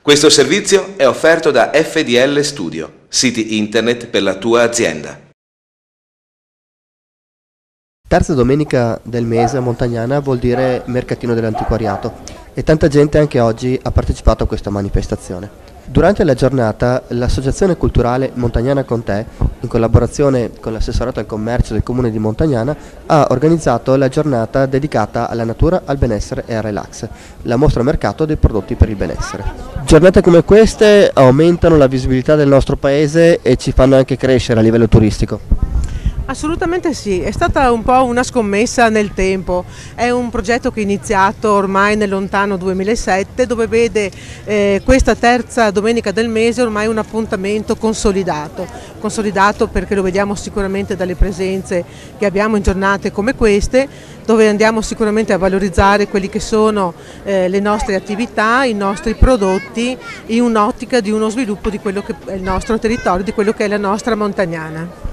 Questo servizio è offerto da FDL Studio, siti internet per la tua azienda. Terza domenica del mese a Montagnana vuol dire mercatino dell'antiquariato e tanta gente anche oggi ha partecipato a questa manifestazione. Durante la giornata l'Associazione Culturale Montagnana con Te, in collaborazione con l'assessorato al commercio del comune di Montagnana, ha organizzato la giornata dedicata alla natura, al benessere e al relax, la mostra mercato dei prodotti per il benessere. Giornate come queste aumentano la visibilità del nostro paese e ci fanno anche crescere a livello turistico. Assolutamente sì, è stata un po' una scommessa nel tempo, è un progetto che è iniziato ormai nel lontano 2007 dove vede questa terza domenica del mese ormai un appuntamento consolidato perché lo vediamo sicuramente dalle presenze che abbiamo in giornate come queste, dove andiamo sicuramente a valorizzare quelli che sono le nostre attività, i nostri prodotti in un'ottica di uno sviluppo di quello che è il nostro territorio, di quello che è la nostra Montagnana.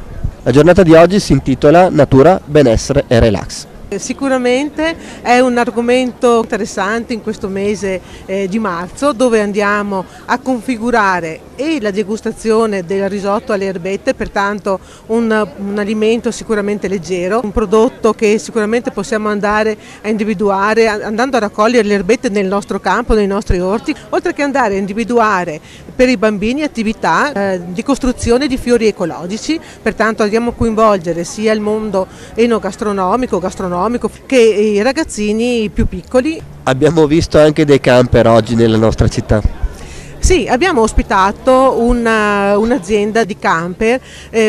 La giornata di oggi si intitola Natura, benessere e relax. Sicuramente è un argomento interessante in questo mese di marzo, dove andiamo a configurare e la degustazione del risotto alle erbette, pertanto un alimento sicuramente leggero, un prodotto che sicuramente possiamo andare a individuare andando a raccogliere le erbette nel nostro campo, nei nostri orti, oltre che andare a individuare per i bambini attività di costruzione di fiori ecologici, pertanto andiamo a coinvolgere sia il mondo enogastronomico, che i ragazzini più piccoli. Abbiamo visto anche dei camper oggi nella nostra città. Sì, abbiamo ospitato un'azienda di camper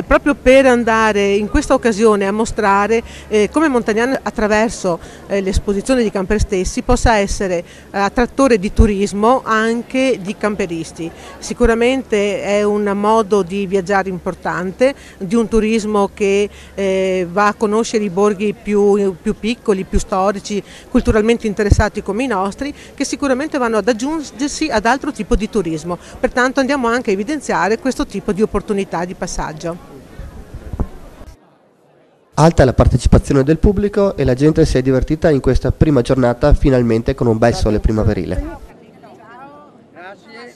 proprio per andare in questa occasione a mostrare come Montagnana attraverso l'esposizione di camper stessi possa essere attrattore di turismo anche di camperisti. Sicuramente è un modo di viaggiare importante, di un turismo che va a conoscere i borghi più piccoli, più storici, culturalmente interessati come i nostri, che sicuramente vanno ad aggiungersi ad altro tipo di turismo. Pertanto andiamo anche a evidenziare questo tipo di opportunità di passaggio. Alta la partecipazione del pubblico e la gente si è divertita in questa prima giornata finalmente con un bel sole primaverile. Grazie.